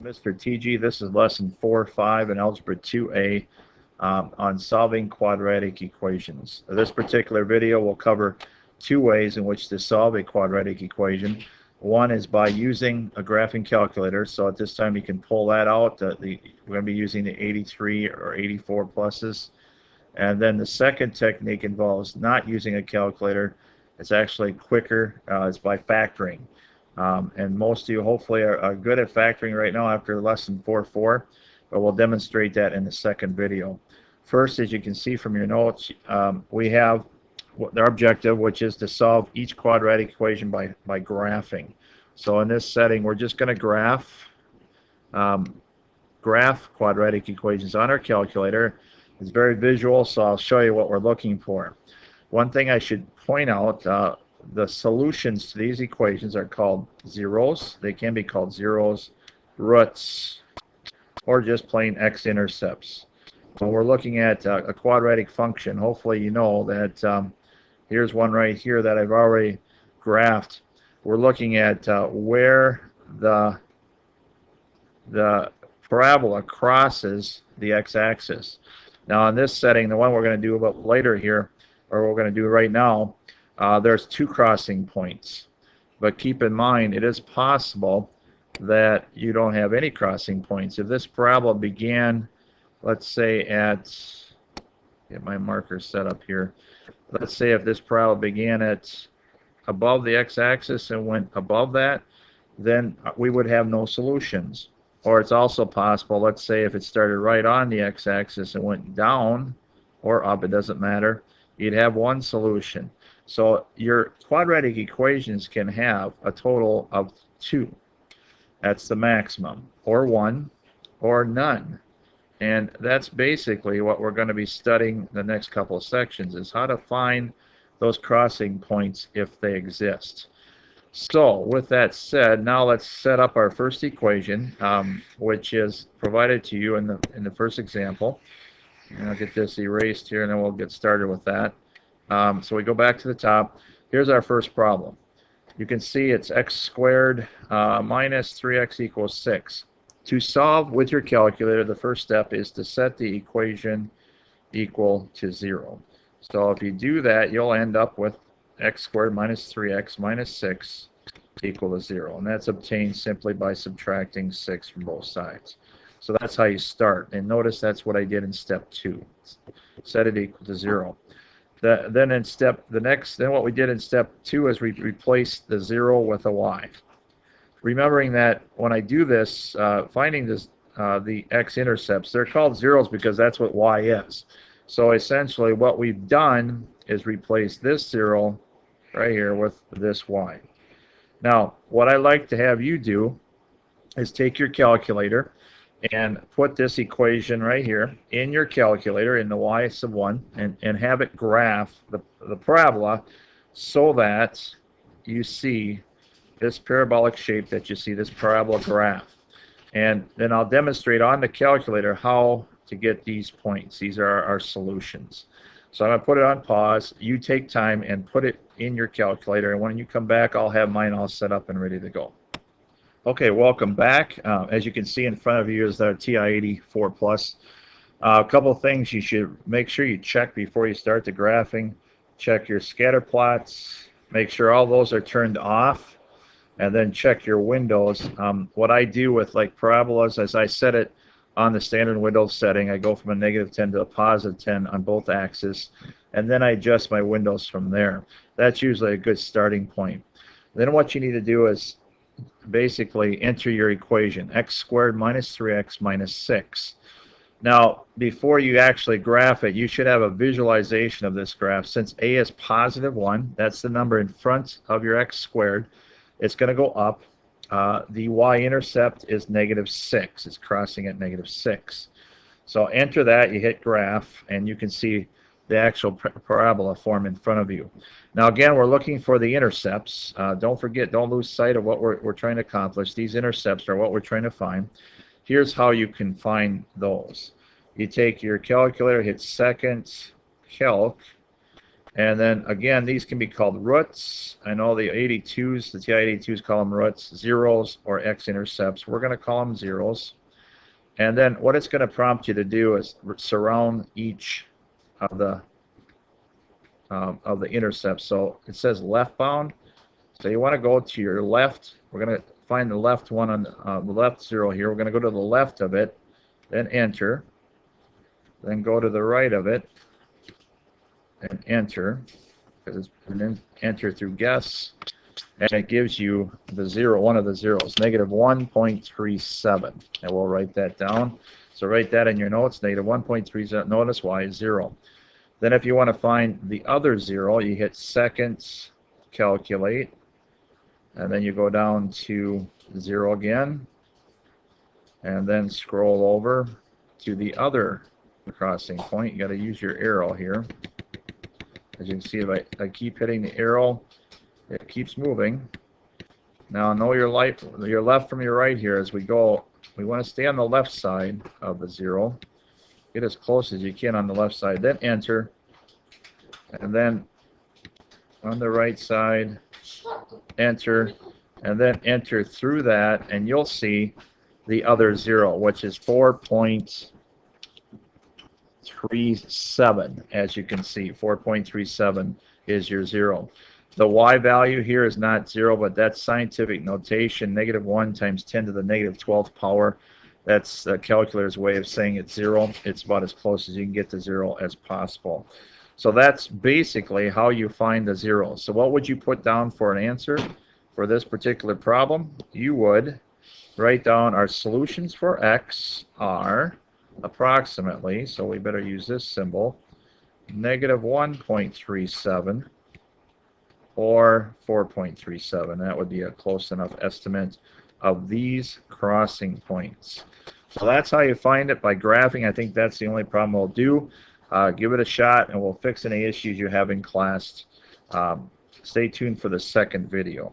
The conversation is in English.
Mr. TG. This is lesson 4.5 in Algebra 2A on solving quadratic equations. This particular video will cover two ways in which to solve a quadratic equation. One is by using a graphing calculator. So at this time you can pull that out. We're going to be using the 83 or 84 pluses. And then the second technique involves not using a calculator. It's actually quicker. It's by factoring. And most of you hopefully are good at factoring right now after lesson 4.4, but we'll demonstrate that in the second video. First, as you can see from your notes, we have our objective, which is to solve each quadratic equation by graphing. So in this setting, we're just going to graph quadratic equations on our calculator. It's very visual, so I'll show you what we're looking for. One thing I should point out, the solutions to these equations are called zeros. They can be called zeros, roots, or just plain x-intercepts. When we're looking at a quadratic function, hopefully you know that here's one right here that I've already graphed. We're looking at where the parabola crosses the x-axis. Now in this setting, the one we're going to do about later here, or we're going to do right now, there's two crossing points. But keep in mind, it is possible that you don't have any crossing points. If this parabola began, let's say get my marker set up here. Let's say if this parabola began at above the x-axis and went above that, then we would have no solutions. Or it's also possible, let's say if it started right on the x-axis and went down or up, it doesn't matter, you'd have one solution. So your quadratic equations can have a total of two. That's the maximum, or one, or none. And that's basically what we're going to be studying the next couple of sections, is how to find those crossing points if they exist. So with that said, now let's set up our first equation, which is provided to you in the first example. And I'll get this erased here, and then we'll get started with that. So we go back to the top. Here's our first problem. You can see it's x squared minus 3x equals 6. To solve with your calculator, the first step is to set the equation equal to 0. So if you do that, you'll end up with x squared minus 3x minus 6 equal to 0. And that's obtained simply by subtracting 6 from both sides. So that's how you start. And notice that's what I did in step 2. Set it equal to 0. Then what we did in step 2 is we replaced the 0 with a y. Remembering that when I do this, finding the x-intercepts, they're called zeros because that's what y is. So essentially what we've done is replace this 0 right here with this y. Now, what I like to have you do is take your calculator and put this equation right here in your calculator in the y sub 1 and have it graph the parabola so that you see this parabolic shape that you see, this parabola graph. And then I'll demonstrate on the calculator how to get these points. These are our solutions. So I'm going to put it on pause. You take time and put it in your calculator. And when you come back, I'll have mine all set up and ready to go. Okay, welcome back. As you can see in front of you is our TI-84 Plus. A couple of things you should make sure you check before you start the graphing. Check your scatter plots. Make sure all those are turned off. And then check your windows. What I do with like parabolas, as I set it on the standard window setting, I go from a -10 to a +10 on both axes. And then I adjust my windows from there. That's usually a good starting point. Then what you need to do is basically enter your equation, x squared minus 3x minus 6. Now, before you actually graph it, you should have a visualization of this graph. Since a is +1, that's the number in front of your x squared, it's going to go up. The y-intercept is -6. It's crossing at -6. So enter that, you hit graph, and you can see the actual parabola form in front of you. Now again, we're looking for the intercepts. Don't forget, don't lose sight of what we're trying to accomplish. These intercepts are what we're trying to find. Here's how you can find those. You take your calculator, hit second calc, And then again, these can be called roots. I know the 82s, the TI-82s call them roots, zeros, or x-intercepts. We're going to call them zeros. And then what it's going to prompt you to do is surround each of the intercepts. So it says left bound. So you want to go to your left. We're going to find the left one on the left zero here. We're going to go to the left of it, then enter. Then go to the right of it and enter, and then enter through guess, and it gives you the zero, one of the zeros, negative 1.37. And we'll write that down. So write that in your notes, negative 1.37. Notice y is 0. Then if you want to find the other zero, you hit seconds, calculate, and then you go down to 0 again, and then scroll over to the other crossing point. You got to use your arrow here. As you can see, if I keep hitting the arrow, it keeps moving. Now know your left from your right here as we go. We want to stay on the left side of the zero. Get as close as you can on the left side, then enter. And then on the right side, enter, and then enter through that, and you'll see the other zero, which is 4.37. As you can see, 4.37 is your zero. The y value here is not 0, but that's scientific notation, negative 1 times 10 to the negative 12th power. That's the calculator's way of saying it's 0. It's about as close as you can get to 0 as possible. So that's basically how you find the zero. So what would you put down for an answer for this particular problem? You would write down our solutions for x are approximately, so we better use this symbol, negative 1.37 or 4.37. That would be a close enough estimate of these crossing points. So that's how you find it, by graphing. I think that's the only problem we'll do. Give it a shot, and we'll fix any issues you have in class. Stay tuned for the second video.